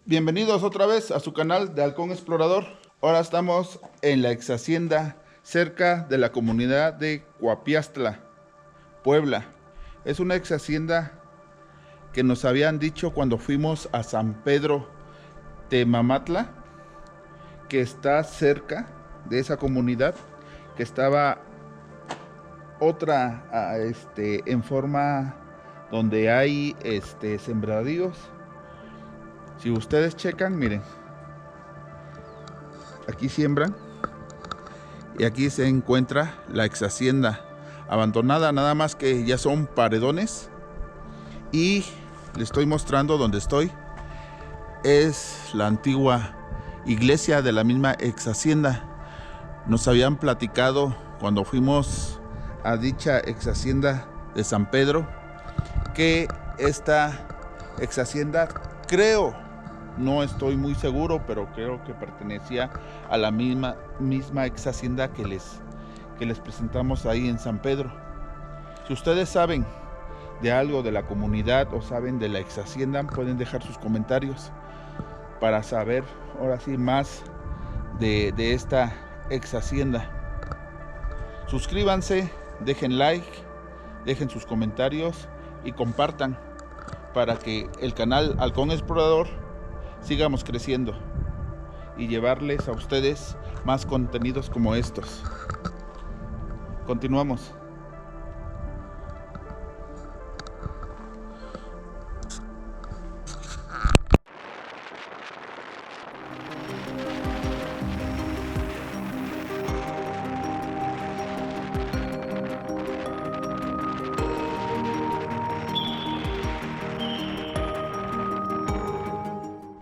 Bienvenidos otra vez a su canal de Halcón Explorador. Ahora estamos en la ex hacienda cerca de la comunidad de Coapiastla, Puebla. Es una ex hacienda que nos habían dicho cuando fuimos a San Pedro Temamatla, que está cerca de esa comunidad, que estaba otra en forma donde hay sembradíos. Si ustedes checan, miren, aquí siembran y aquí se encuentra la ex hacienda abandonada, nada más que ya son paredones. Y le estoy mostrando donde estoy, es la antigua iglesia de la misma ex hacienda. Nos habían platicado cuando fuimos a dicha ex hacienda de San Pedro que esta ex hacienda, creo, no estoy muy seguro, pero creo que pertenecía a la misma ex hacienda que les presentamos ahí en San Pedro. Si ustedes saben de algo de la comunidad o saben de la ex hacienda, pueden dejar sus comentarios para saber ahora sí más de esta ex hacienda. Suscríbanse, dejen like, dejen sus comentarios y compartan para que el canal Halcón Explorador sigamos creciendo y llevarles a ustedes más contenidos como estos. Continuamos.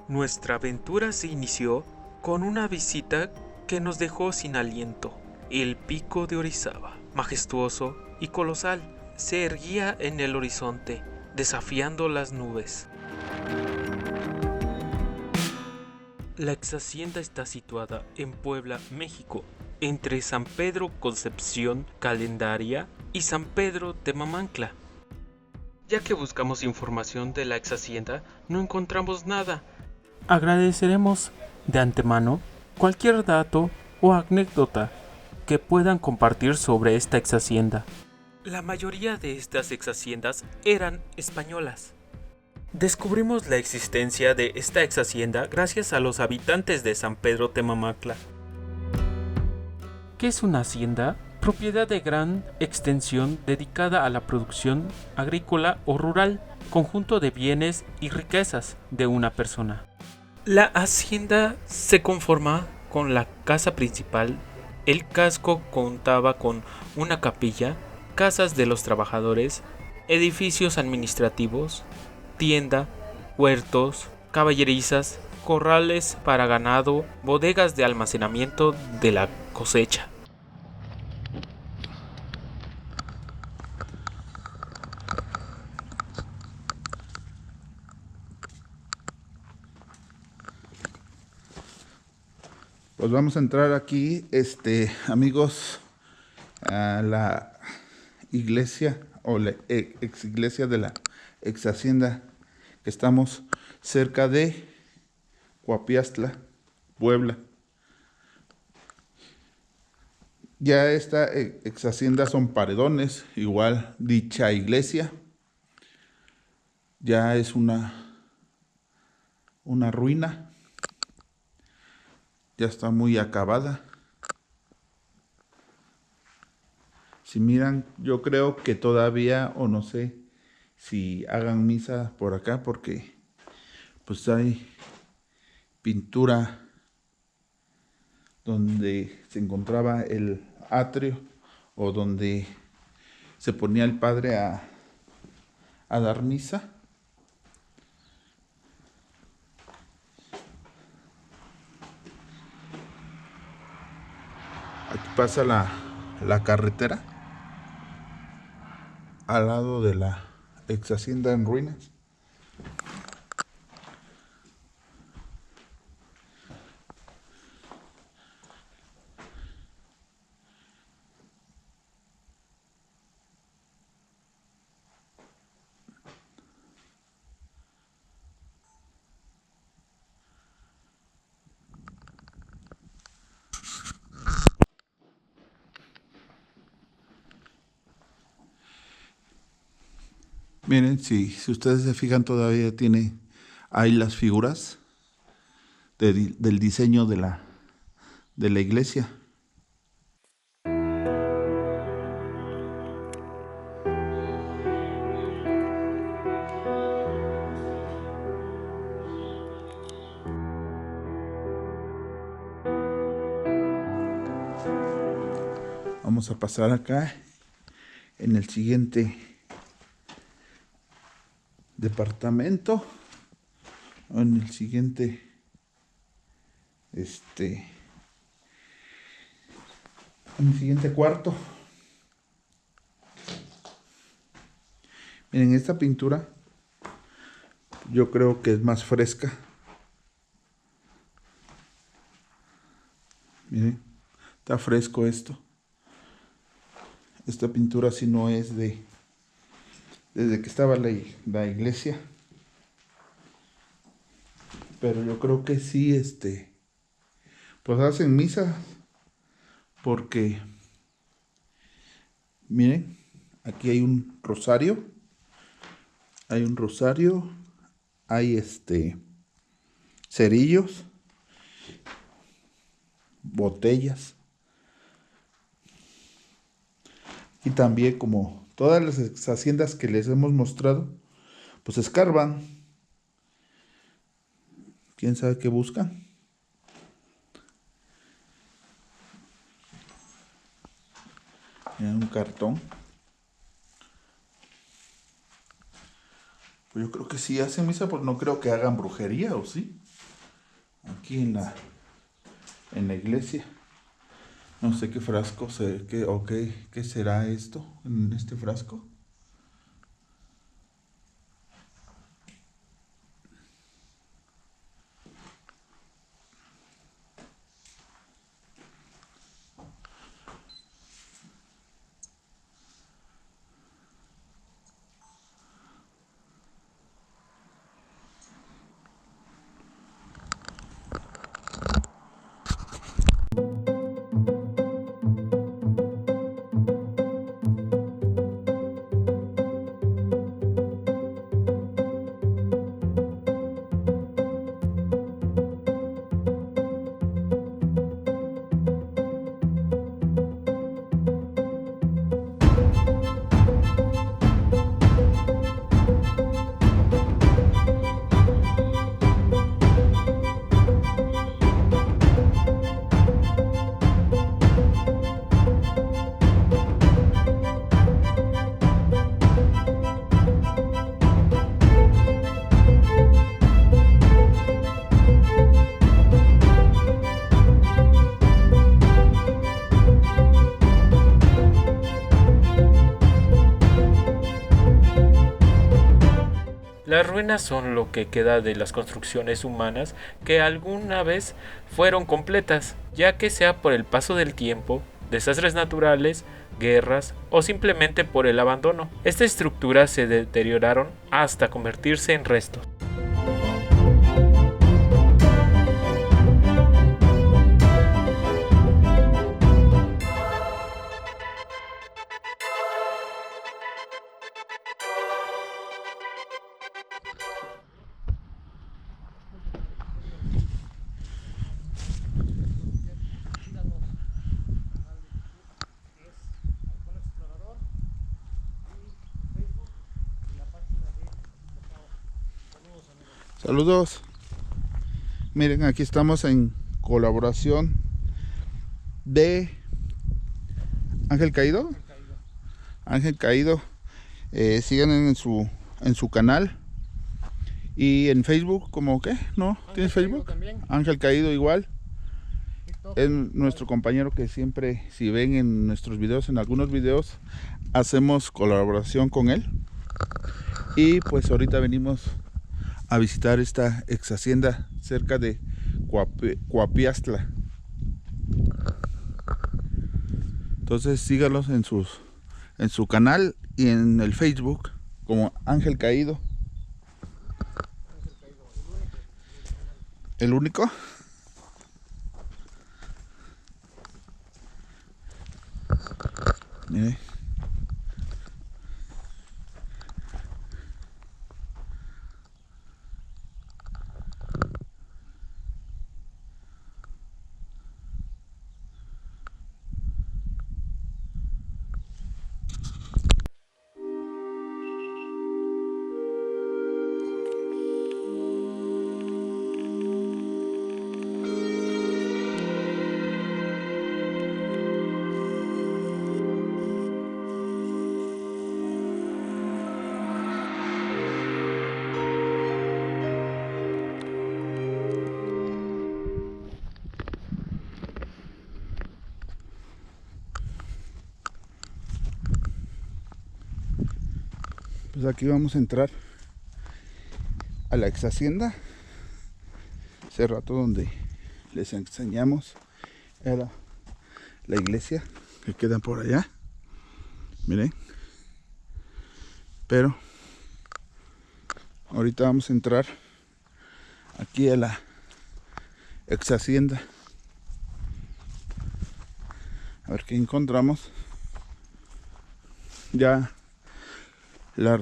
Nuestra aventura se inició con una visita que nos dejó sin aliento. El pico de Orizaba, majestuoso y colosal, se erguía en el horizonte, desafiando las nubes. La ex hacienda está situada en Puebla, México, entre San Pedro Concepción Calendaria y San Pedro Temamatla. Ya que buscamos información de la ex hacienda, no encontramos nada. Agradeceremos de antemano cualquier dato o anécdota que puedan compartir sobre esta ex hacienda. La mayoría de estas ex haciendas eran españolas. Descubrimos la existencia de esta ex hacienda gracias a los habitantes de San Pedro Temamatla. ¿Qué es una hacienda? Propiedad de gran extensión dedicada a la producción agrícola o rural, conjunto de bienes y riquezas de una persona. La hacienda se conforma con la casa principal. El casco contaba con una capilla, casas de los trabajadores, edificios administrativos, tienda, huertos, caballerizas, corrales para ganado, bodegas de almacenamiento de la cosecha. Pues vamos a entrar aquí, amigos, a la iglesia o la ex iglesia de la ex hacienda, que estamos cerca de Coapiastla, Puebla. Ya esta ex hacienda son paredones, igual dicha iglesia ya es una ruina, ya está muy acabada. Si miran, yo creo que todavía, o no sé si hagan misa por acá, porque pues hay pintura donde se encontraba el atrio o donde se ponía el padre a dar misa. Aquí pasa la carretera al lado de la ex hacienda en ruinas. Miren, si ustedes se fijan, todavía tiene ahí las figuras del diseño de la iglesia. Vamos a pasar acá en el siguiente departamento, o en el siguiente en el siguiente cuarto. Miren, esta pintura yo creo que es más fresca. Miren, está fresco esto. Esta pintura sí no es desde que estaba la iglesia. Pero yo creo que sí, pues hacen misa. Porque, miren, aquí hay un rosario. Hay un rosario. Hay cerillos. Botellas. Y también, como todas las haciendas que les hemos mostrado, pues escarban. ¿Quién sabe qué buscan? Miren, un cartón. Pues yo creo que sí hacen misa, pues no creo que hagan brujería, ¿o sí? Aquí en la iglesia. No sé qué frasco, qué será esto en este frasco. Las ruinas son lo que queda de las construcciones humanas que alguna vez fueron completas, ya que sea por el paso del tiempo, desastres naturales, guerras o simplemente por el abandono. Estas estructuras se deterioraron hasta convertirse en restos. Saludos. Miren, aquí estamos en colaboración de Ángel Caído. Ángel Caído. Sigan en su canal. Y en Facebook, ¿cómo qué? ¿No? ¿Tienes Facebook? Ángel Caído igual. Es nuestro compañero que siempre, si ven en nuestros videos, en algunos videos, hacemos colaboración con él. Y pues ahorita venimos a visitar esta ex hacienda cerca de Coapiastla. Entonces sígalos en su canal y en el Facebook como Ángel Caído. ¿El único? Mire. Pues aquí vamos a entrar a la ex hacienda. Hace rato donde les enseñamos era la iglesia que queda por allá. Miren. Pero ahorita vamos a entrar aquí a la ex hacienda. A ver qué encontramos. Ya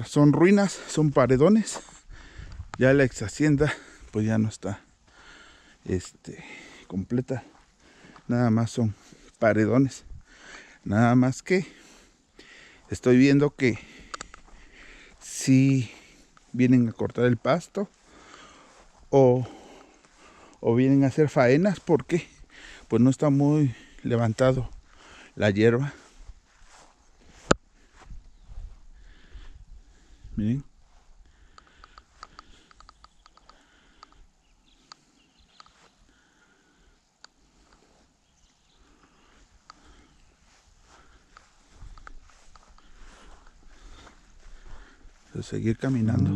son ruinas, son paredones. Ya la ex hacienda pues ya no está completa. Nada más son paredones. Nada más que estoy viendo que si vienen a cortar el pasto o vienen a hacer faenas, porque pues no está muy levantado la hierba. Miren. De seguir caminando.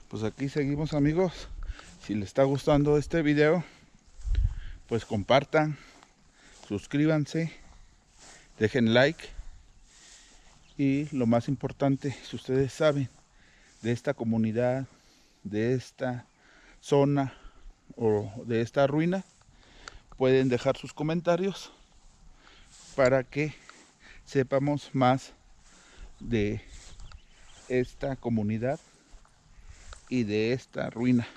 Pues aquí seguimos, amigos. Si les está gustando este video, pues compartan, suscríbanse, dejen like. Y lo más importante, si ustedes saben de esta comunidad, de esta zona o de esta ruina, pueden dejar sus comentarios para que sepamos más de esta comunidad y de esta ruina.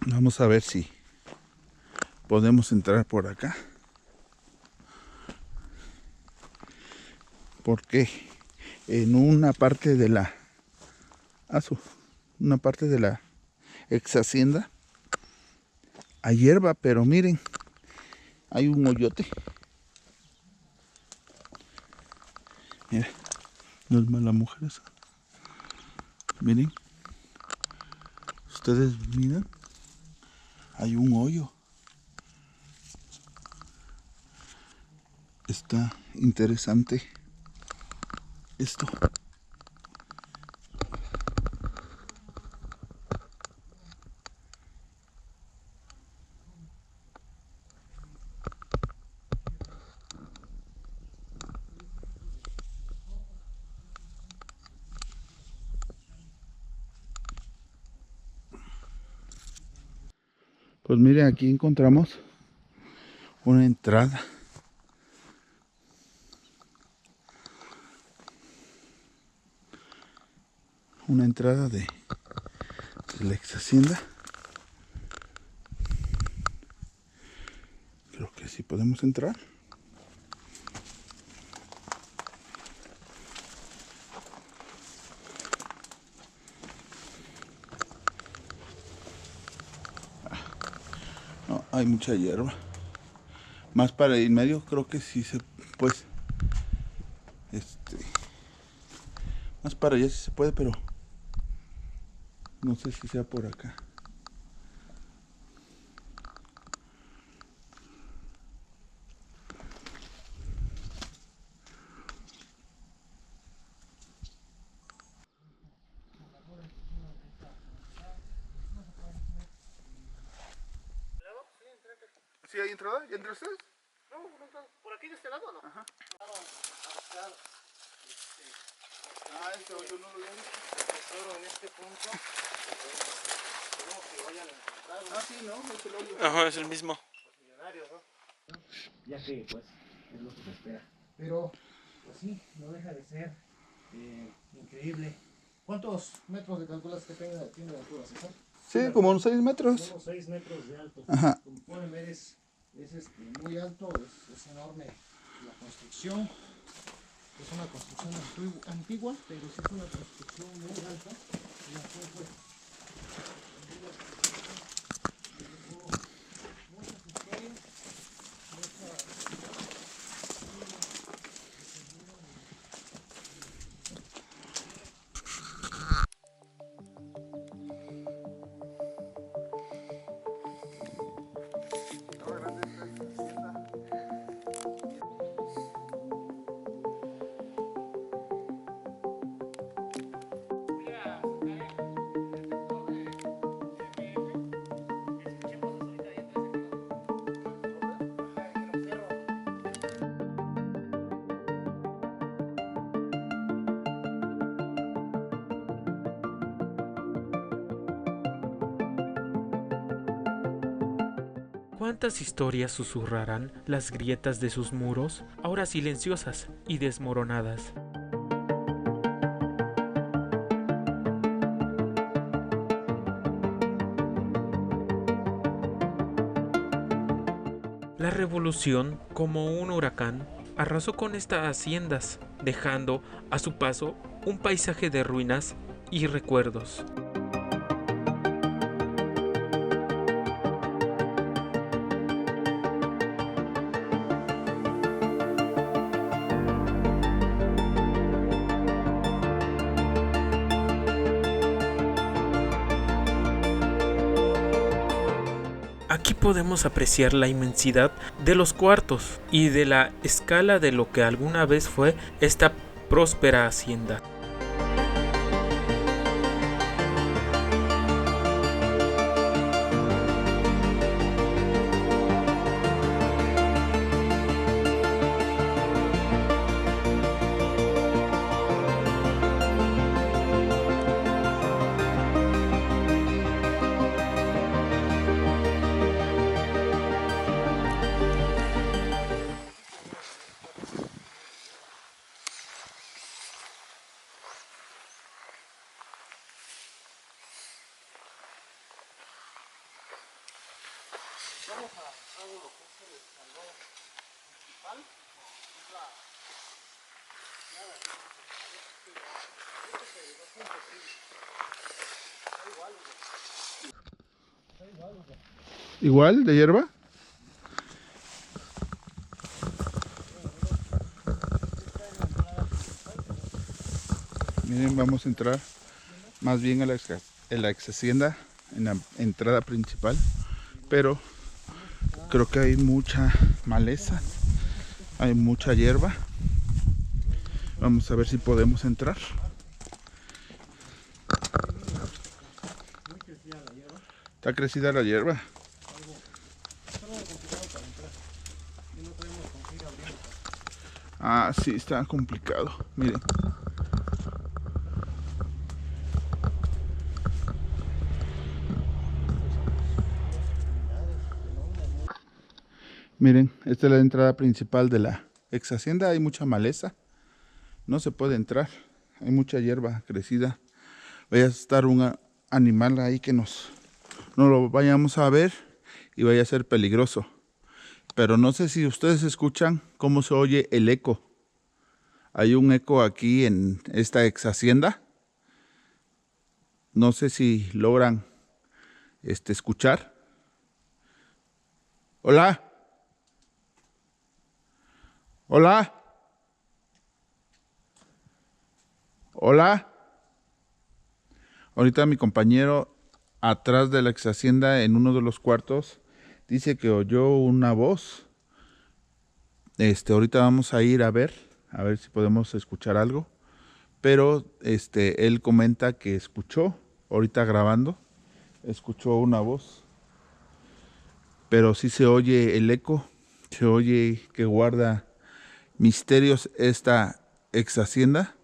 Vamos a ver si podemos entrar por acá, porque en una parte de la ex hacienda hay hierba, pero miren, hay un hoyote. Mira, no es mala mujer esa. Miren, ustedes miran, hay un hoyo. Está interesante esto. Pues miren, aquí encontramos una entrada. Una entrada de la ex hacienda. Creo que sí podemos entrar. No, hay mucha hierba. Más para el medio creo que sí se, pues más para allá si se puede, pero no sé si sea por acá. ¿Sí hay entrada? ¿Ya entró usted? No, por aquí de este lado no. Ajá. Este hoyo no lo había visto. Pero en este punto, tenemos que vayan a encontrar Sí, ¿no? Es el hoyo. Ajá, es el mismo. los millonarios, ¿no? Ya que, pues, es lo que se espera. Pero, pues sí, no deja de ser increíble. ¿Cuántos metros de calculas que tiene de altura, César? Sí, como unos 6 metros. Unos 6 metros de alto. Ajá. Como pueden ver, es muy alto, es enorme la construcción. Es una construcción antigua, pero sí es una construcción muy alta. La cual, pues, muchas historias, ¿Cuántas historias susurrarán las grietas de sus muros, ahora silenciosas y desmoronadas? La revolución, como un huracán, arrasó con estas haciendas, dejando a su paso un paisaje de ruinas y recuerdos. Aquí podemos apreciar la inmensidad de los cuartos y de la escala de lo que alguna vez fue esta próspera hacienda. ¿Igual de hierba? Miren, vamos a entrar más bien a la ex hacienda, en la entrada principal, pero creo que hay mucha maleza, hay mucha hierba. Vamos a ver si podemos entrar. Está crecida la hierba. Ah, sí, está complicado. Miren. Miren, esta es la entrada principal de la ex hacienda. Hay mucha maleza. No se puede entrar. Hay mucha hierba crecida. Vaya a estar un animal ahí que no lo vayamos a ver y vaya a ser peligroso. Pero no sé si ustedes escuchan cómo se oye el eco. Hay un eco aquí en esta ex hacienda. No sé si logran escuchar. Hola. Hola. Hola. Ahorita mi compañero atrás de la ex hacienda en uno de los cuartos dice que oyó una voz. Ahorita vamos a ir a ver si podemos escuchar algo. Pero él comenta que escuchó, ahorita grabando, escuchó una voz. Pero sí se oye el eco, se oye que guarda misterios esta ex hacienda.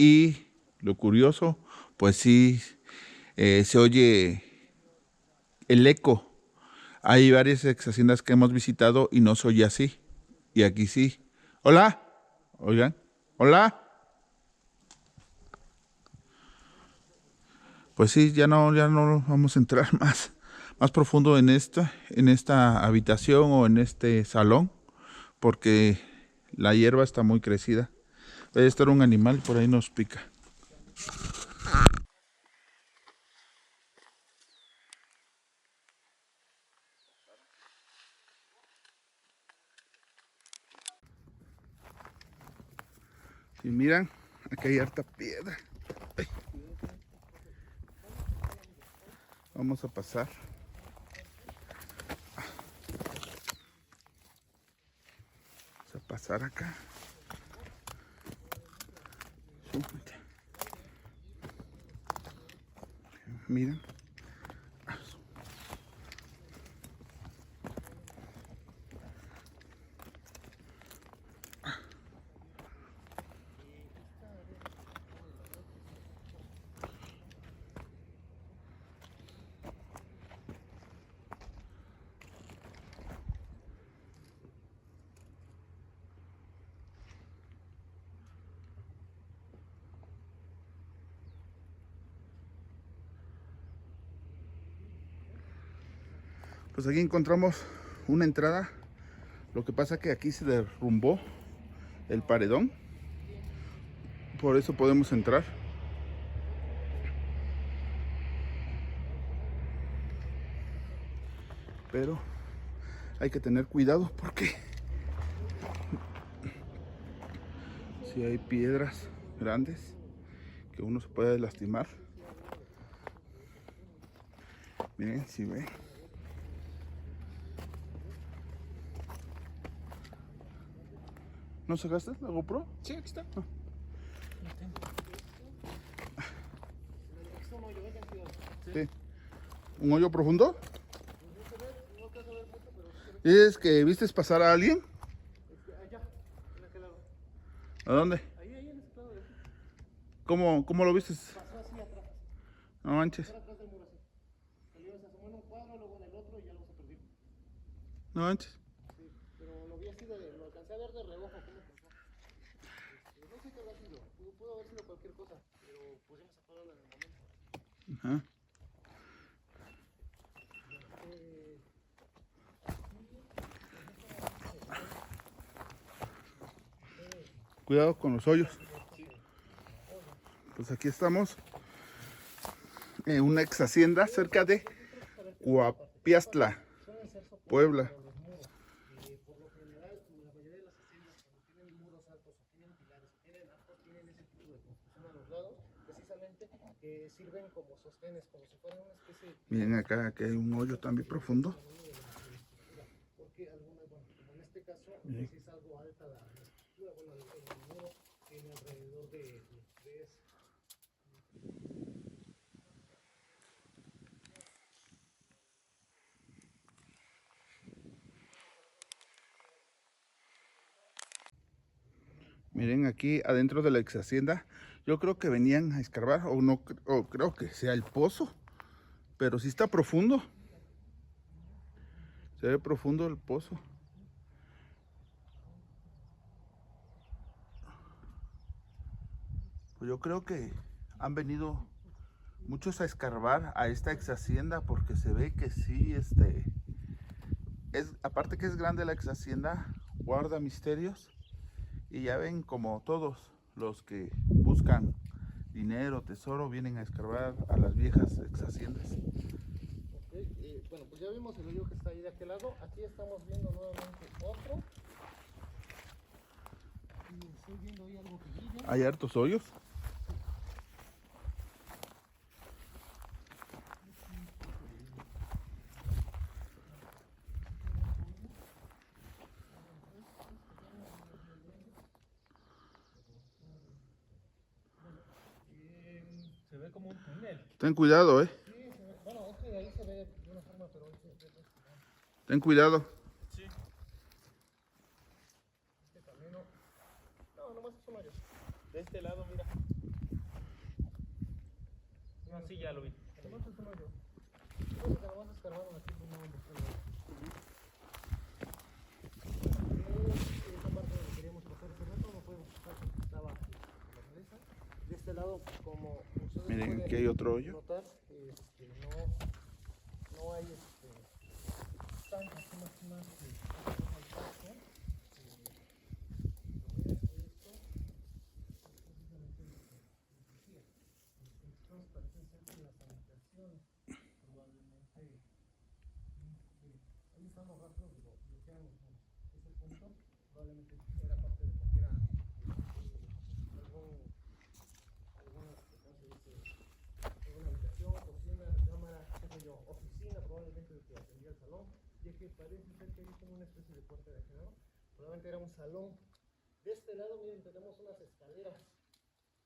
Y lo curioso, pues sí, se oye el eco. Hay varias ex haciendas que hemos visitado y no se oye así. Y aquí sí. Hola. Oigan. Hola. Pues sí, ya no vamos a entrar más profundo en esta habitación o en este salón, porque la hierba está muy crecida. Debe estar un animal por ahí nos pica. Si miran, aquí hay harta piedra. Ay. Vamos a pasar. Vamos a pasar acá. Miren. Pues aquí encontramos una entrada. Lo que pasa que aquí se derrumbó el paredón. Por eso podemos entrar. Pero hay que tener cuidado porque si hay piedras grandes que uno se puede lastimar. Miren, si ven. ¿No sacaste la GoPro? Sí, aquí está. Sí. ¿Un hoyo profundo? ¿Es que vistes pasar a alguien? Allá, en aquel lado. ¿A dónde? Ahí, en ese lado de aquí. ¿Cómo lo vistes? Pasó así atrás. No manches. Atrás del muro así. Salió, se asomó en un cuadro, luego en el otro y ya lo se perdió. No manches. Sí, pero lo vi así, lo alcancé a ver de reojo cómo pasó. No sé qué habrá sido. Pudo haber sido cualquier cosa, pero pusimos a pararla en el momento. Ajá. Cuidado con los hoyos. Pues aquí estamos en una ex hacienda cerca de Coapiastla, Puebla. Por lo general, la mayoría de las haciendas cuando tienen muros altos o tienen pilares o tienen arcos, tienen ese tipo de construcción a los lados, precisamente que sirven como sostenes, como si fueran una especie de... Miren acá que hay un hoyo también profundo. Porque algunas, bueno, como en este caso, pues es algo alta la estructura, bueno, el muro tiene alrededor de eso. Miren aquí adentro de la ex hacienda. Yo creo que venían a escarbar o no, o creo que sea el pozo, pero sí está profundo. Se ve profundo el pozo. Pues yo creo que han venido muchos a escarbar a esta ex hacienda porque se ve que sí, aparte que es grande la ex hacienda, guarda misterios. Y ya ven como todos los que buscan dinero, tesoro, vienen a escarbar a las viejas ex haciendas. Bueno, pues ya vimos el hoyo que está ahí de aquel lado. Aquí estamos viendo nuevamente otro. Y estoy viendo ahí algo que brilla. Hay hartos hoyos. Ten cuidado, Sí, bueno, es que ahí se ve de una forma, pero ten cuidado. Sí. este camino. No, nomás son varios. De este lado, mira. No, sí, ya lo vi. Nomás es un hoyo. Entonces, nomás escarbaron aquí por una onda. Esa parte donde queríamos pasar ese rato no podemos pasar porque estaba la maleza. De este lado, como ustedes Miren, pueden aquí hay otro hoyo. notar, no hay tantas más que al paso. Parecen ser que las habitaciones probablemente ahí están los rastros de lo que eran ese punto, probablemente era parte de lo que era alguna habitación, cocina, recámara, qué sé yo, oficina, probablemente de que atendía el salón, ya que parece ser que hay como una especie de puerta de acceso, probablemente era un salón. De este lado, miren, tenemos unas escaleras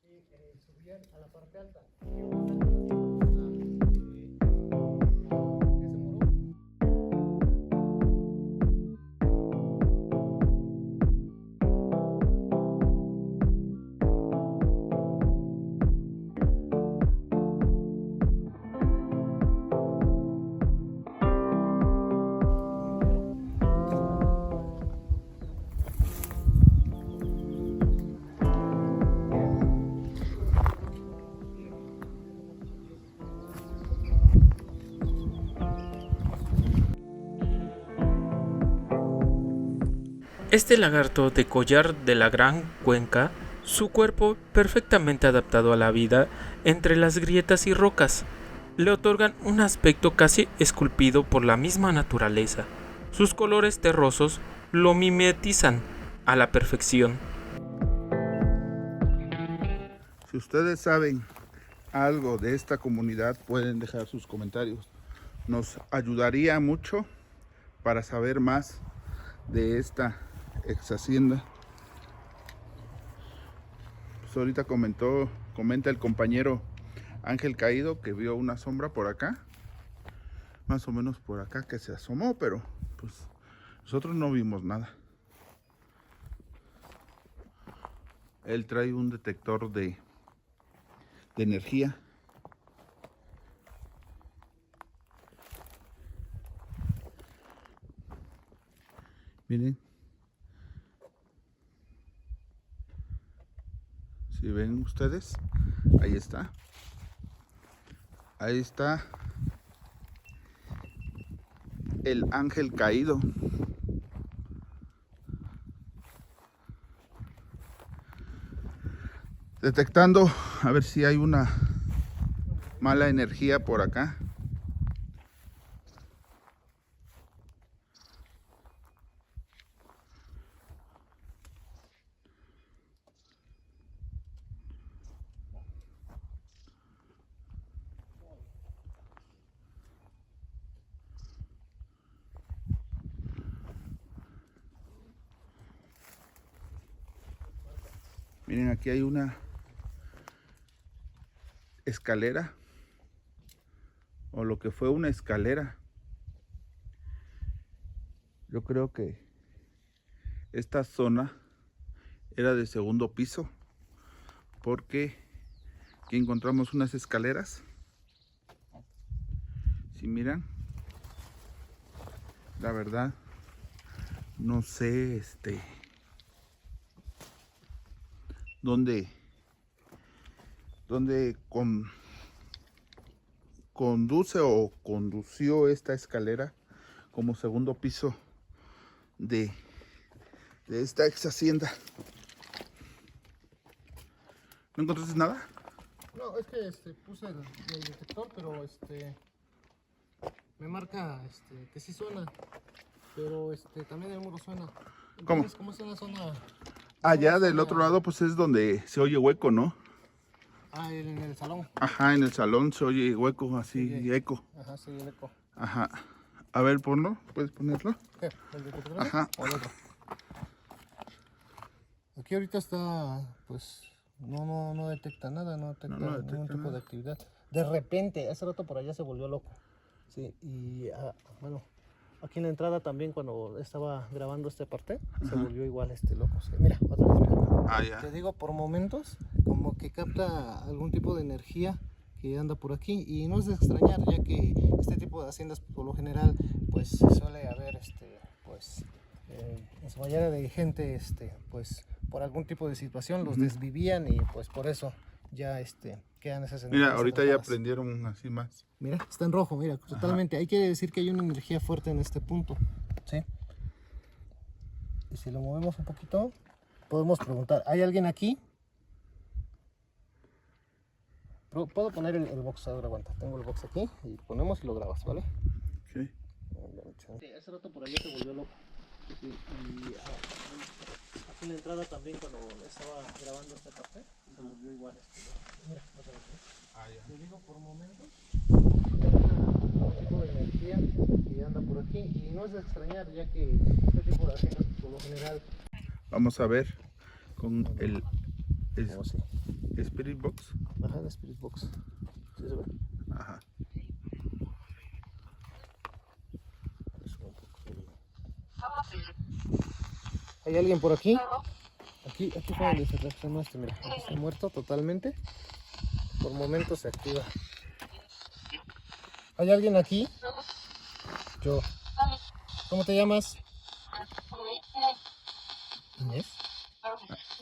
que subían a la parte alta. Este lagarto de collar de la Gran Cuenca, su cuerpo perfectamente adaptado a la vida entre las grietas y rocas, le otorgan un aspecto casi esculpido por la misma naturaleza. Sus colores terrosos lo mimetizan a la perfección. Si ustedes saben algo de esta comunidad, pueden dejar sus comentarios. Nos ayudaría mucho para saber más de esta ex hacienda. Pues ahorita comenta el compañero Ángel Caído que vio una sombra por acá, más o menos por acá, que se asomó, pero pues nosotros no vimos nada. Él trae un detector de energía. Miren, si ven ustedes, ahí está el ángel caído. Detectando a ver si hay una mala energía por acá. Miren, aquí hay una escalera, o lo que fue una escalera. Yo creo que esta zona era de segundo piso, porque aquí encontramos unas escaleras. Si miran, la verdad no sé dónde conduce o condució esta escalera como segundo piso de esta ex hacienda. ¿No encontraste nada? No, es que puse el detector, pero me marca que sí suena, pero también el muro suena. Entonces, ¿cómo está la zona? Allá del otro lado pues es donde se oye hueco, ¿no? Ah, en el salón. Ajá, en el salón se oye hueco, así, Sí, eco. Ajá, sí, el eco. Ajá. A ver, ponlo, ¿puedes ponerlo? ¿Qué? ¿El detector? Ajá. ¿O el otro? Aquí ahorita está, pues, no detecta nada, no detecta ningún tipo de actividad. De repente, hace rato por allá se volvió loco. Sí, y bueno, aquí en la entrada también cuando estaba grabando esta parte, se volvió igual loco. Sí, mira, otra vez, mira. Ya. Te digo, por momentos, como que capta algún tipo de energía que anda por aquí, y no es de extrañar, ya que este tipo de haciendas por lo general pues suele haber pues en su mayoría de gente pues por algún tipo de situación los desvivían, y pues por eso ya quedan esas energías. Mira, ahorita atrapadas. ya prendieron así más. Mira, está en rojo, mira, totalmente. Hay que decir que hay una energía fuerte en este punto, ¿sí? Y si lo movemos un poquito, podemos preguntar, ¿hay alguien aquí? Puedo poner el box ahora, aguanta. Tengo el box aquí y ponemos y lo grabas, ¿vale? Okay. Sí, hace rato por allá se volvió loco. Sí, y aquí en la entrada también cuando estaba grabando esta parte, se volvió igual. Mira, otra vez. Ya. Te digo, por momentos, un tipo de energía que anda por aquí, y no es de extrañar, ya que este tipo de haciendas por lo general. Vamos a ver con el ¿Cómo así? Spirit Box. Ajá, el Spirit Box. ¿Sí se ve? Ajá. ¿Hay alguien por aquí? Aquí fue donde se reaccionó mira. Aquí está muerto totalmente. Por momentos se activa. ¿Hay alguien aquí? Yo. ¿Cómo te llamas? ¿Inés?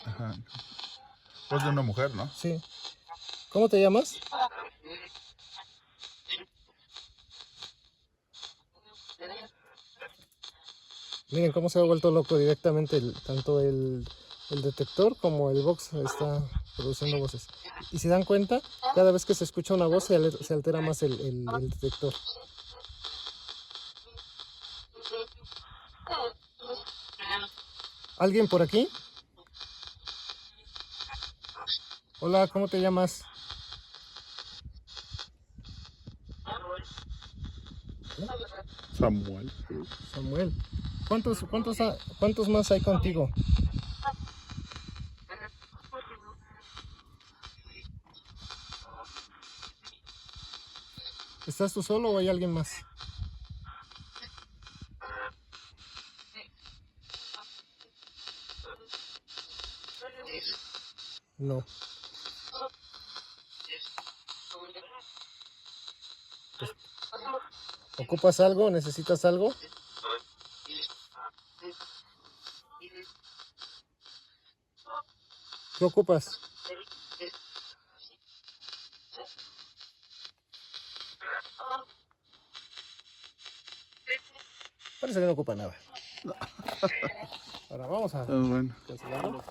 Ajá. Voz de una mujer, ¿no? Sí. ¿Cómo te llamas? Miren cómo se ha vuelto loco directamente tanto el detector como el box está produciendo voces. Y si dan cuenta, cada vez que se escucha una voz se altera más el detector. ¿Alguien por aquí? Hola, ¿cómo te llamas? Samuel. Samuel. ¿Cuántos más hay contigo? ¿Estás tú solo o hay alguien más? No. ¿Ocupas algo? ¿Necesitas algo? ¿Qué ocupas? Parece que no ocupa nada. Ahora vamos a Bueno. cancelarlo.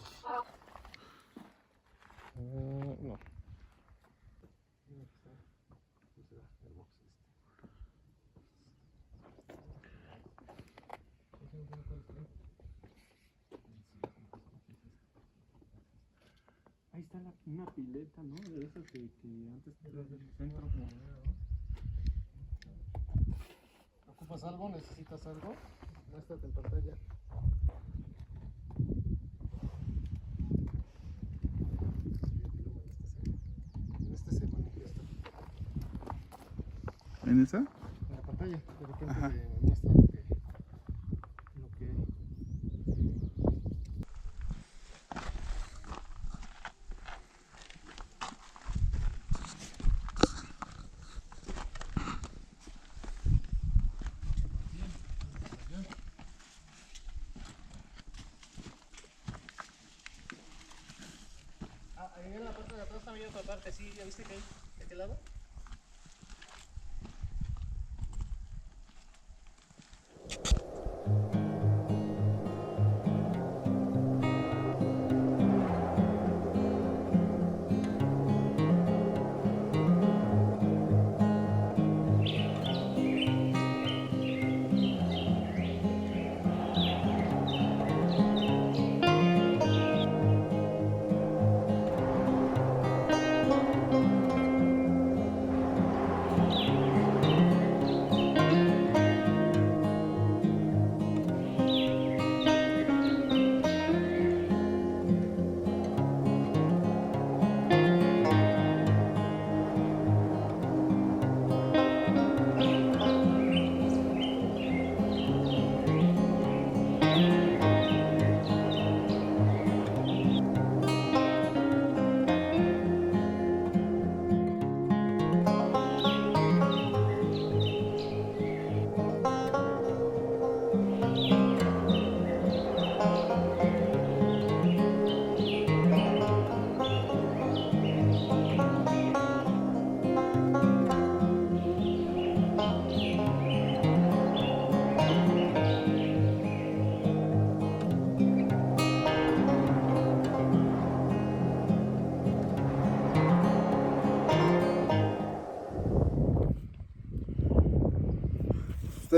No. Ahí está una pileta, ¿no? De esas que antes era del centro. ¿Ocupas algo? ¿Necesitas algo? Muéstrate en pantalla. En este se manifiesta. ¿En esa? En la pantalla, de repente Ajá. muestra lo que hay. Ahí en la parte de atrás también hay otra parte, ¿sí? ¿Ya viste que hay de aquel lado?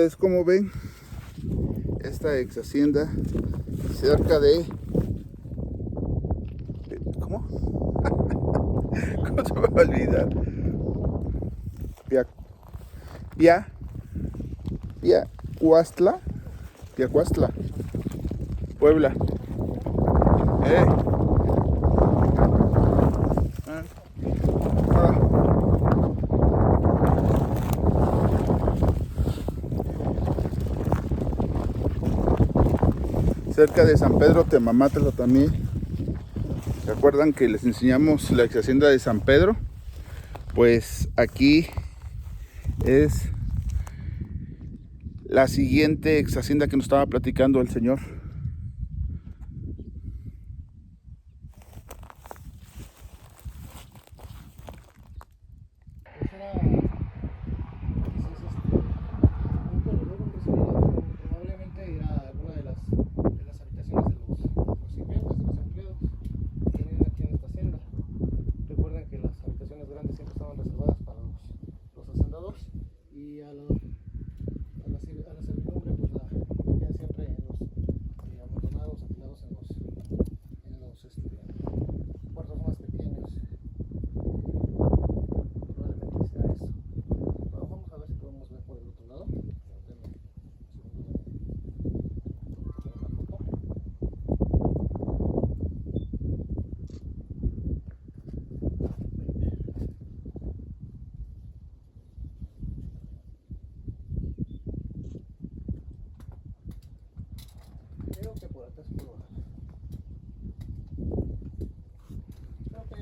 Ustedes como ven, esta ex hacienda cerca de... ¿Cómo? ¿Cómo se me va a olvidar? Piacuastla, Puebla. Cerca de San Pedro Temamatla también. ¿Se acuerdan que les enseñamos la ex hacienda de San Pedro? Pues aquí es la siguiente ex hacienda que nos estaba platicando el señor. Probablemente era alguna de las habitaciones de los sirvientes, de los empleados que tenían aquí en esta hacienda. Recuerden que las habitaciones grandes siempre estaban reservadas para los hacendadores, y a la servidumbre pues la metían siempre en los abandonados, alquilados en los cuartos más pequeños. Probablemente sea eso. Pero vamos a ver si podemos ver por el otro lado. Creo que por acá se puede bajar. Creo que...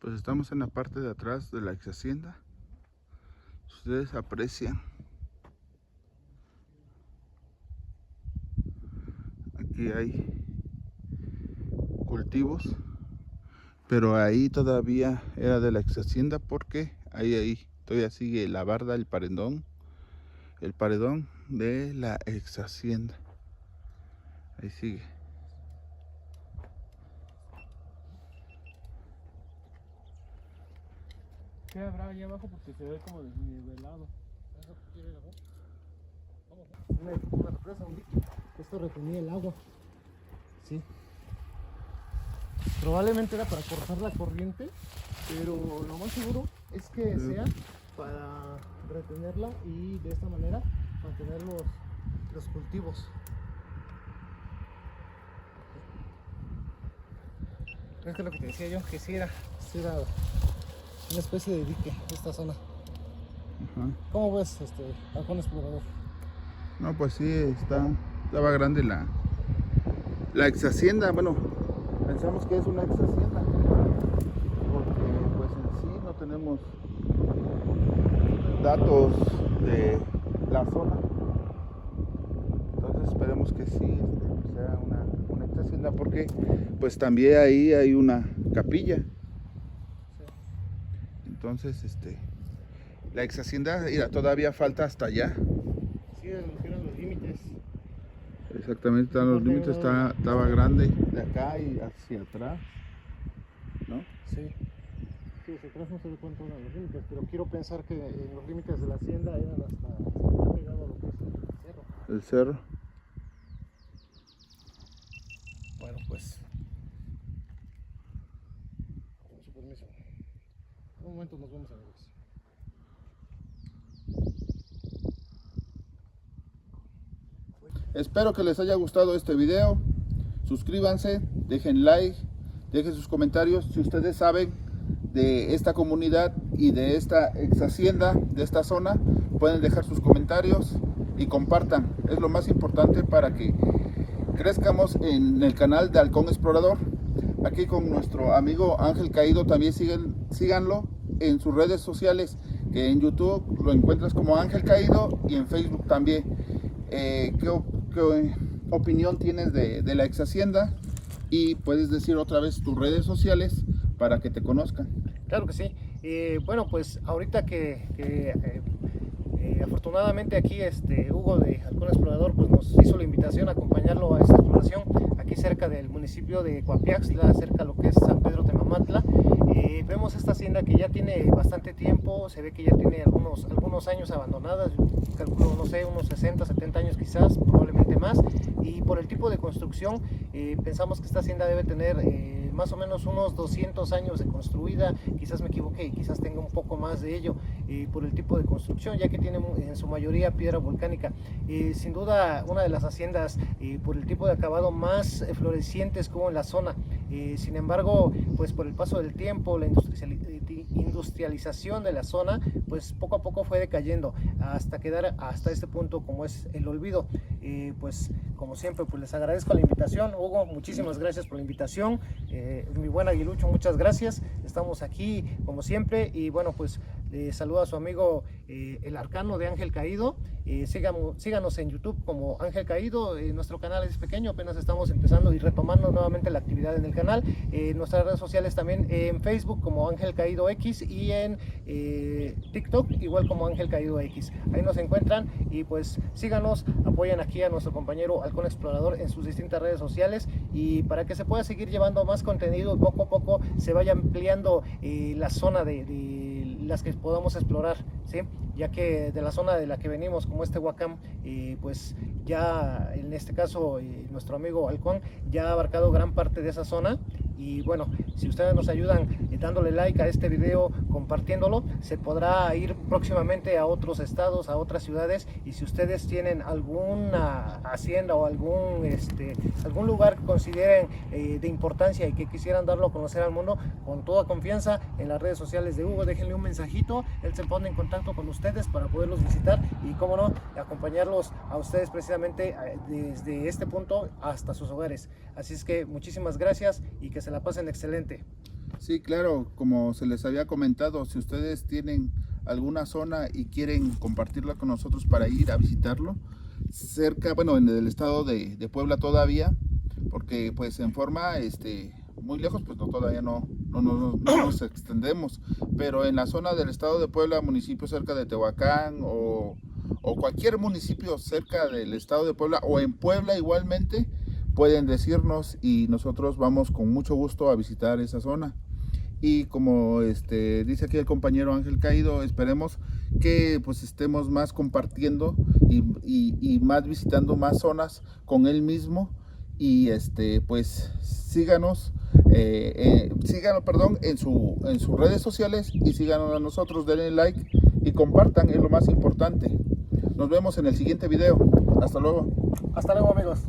Pues estamos en la parte de atrás de la ex hacienda. Ustedes aprecian. Aquí hay cultivos, pero ahí todavía era de la ex hacienda porque ahí todavía sigue la barda, el paredón de la ex hacienda. Ahí sigue. ¿Qué habrá allá abajo? Porque se ve como desnivelado. Una represa, un dique. Esto retenía el agua. Sí. Probablemente era para cortar la corriente, pero lo más seguro es que sea para retenerla y de esta manera mantener los cultivos. Es que lo que te decía yo, que sí era una especie de dique esta zona. Ajá. ¿Cómo ves, halcón explorador? No, pues sí, estaba grande la ex hacienda. Bueno, pensamos que es una ex hacienda porque pues en sí no tenemos datos de la zona. Entonces esperemos que sí sea una ex hacienda, porque pues también ahí hay una capilla. Entonces la ex hacienda, mira, todavía falta hasta allá. Sí, eran los límites. Exactamente, están los límites, estaba grande de acá y hacia atrás, ¿no? Sí. Sí, hacia atrás no sé de cuánto eran los límites, pero quiero pensar que los límites de la hacienda eran hasta pegado a lo que es el cerro. El cerro. Bueno, pues, con su permiso, en un momento nos vemos, amigos. Espero que les haya gustado este video. Suscríbanse, dejen like, dejen sus comentarios. Si ustedes saben de esta comunidad y de esta ex hacienda, de esta zona, pueden dejar sus comentarios y compartan. Es lo más importante para que crezcamos en el canal de Halcón Explorador. Aquí con nuestro amigo Ángel Caído, también síganlo en sus redes sociales, que en YouTube lo encuentras como Ángel Caído y en Facebook también. ¿Qué opinión tienes de la ex hacienda? Y puedes decir otra vez tus redes sociales para que te conozcan. Claro que sí. Bueno, pues ahorita que afortunadamente aquí Hugo de Halcón Explorador pues nos hizo la invitación a acompañarlo a esta exploración aquí cerca del municipio de Coapiaxtla, cerca de lo que es San Pedro Temamantla. Vemos esta hacienda que ya tiene bastante tiempo, se ve que ya tiene algunos años abandonadas, calculo, no sé, unos 60, 70 años quizás, probablemente más, y por el tipo de construcción pensamos que esta hacienda debe tener más o menos unos 200 años de construida, quizás me equivoqué, quizás tenga un poco más de ello por el tipo de construcción, ya que tiene en su mayoría piedra volcánica. Sin duda una de las haciendas por el tipo de acabado más florecientes como en la zona. Sin embargo, pues por el paso del tiempo, la industrialización de la zona, pues poco a poco fue decayendo hasta quedar hasta este punto como es el olvido. Pues como siempre, pues les agradezco la invitación. Hugo, muchísimas gracias por la invitación. Mi buen Aguilucho, muchas gracias. Estamos aquí como siempre y bueno, pues saludo a su amigo el Arcano de Ángel Caído. Síganos en YouTube como Ángel Caído. Nuestro canal es pequeño, apenas estamos empezando y retomando nuevamente la actividad en el canal. Nuestras redes sociales también en Facebook como Ángel Caído X y en TikTok igual como Ángel Caído X. Ahí nos encuentran y pues síganos, apoyen aquí a nuestro compañero Halcón Explorador en sus distintas redes sociales y para que se pueda seguir llevando más contenido y poco a poco se vaya ampliando la zona de las que podamos explorar, ¿sí? Ya que de la zona de la que venimos como Huacán, pues ya en este caso nuestro amigo Halcón ya ha abarcado gran parte de esa zona y bueno, si ustedes nos ayudan dándole like a este video, compartiéndolo, se podrá ir próximamente a otros estados, a otras ciudades y si ustedes tienen alguna hacienda o algún lugar que consideren de importancia y que quisieran darlo a conocer al mundo, con toda confianza en las redes sociales de Hugo, déjenle un mensajito, él se pone en contacto con ustedes para poderlos visitar y cómo no, acompañarlos a ustedes precisamente desde este punto hasta sus hogares. Así es que muchísimas gracias y que se la pasen excelente. Sí, claro, como se les había comentado, si ustedes tienen alguna zona y quieren compartirla con nosotros para ir a visitarlo, cerca, bueno, en el estado de Puebla todavía, porque pues en forma muy lejos, pues todavía no nos extendemos, pero en la zona del estado de Puebla, municipio cerca de Tehuacán o cualquier municipio cerca del estado de Puebla o en Puebla igualmente, pueden decirnos y nosotros vamos con mucho gusto a visitar esa zona. Y como dice aquí el compañero Ángel Caído, esperemos que pues estemos más compartiendo y más visitando más zonas con él mismo y pues síganos en sus redes sociales y síganos a nosotros, denle like y compartan, es lo más importante. Nos vemos en el siguiente video. Hasta luego. Hasta luego, amigos.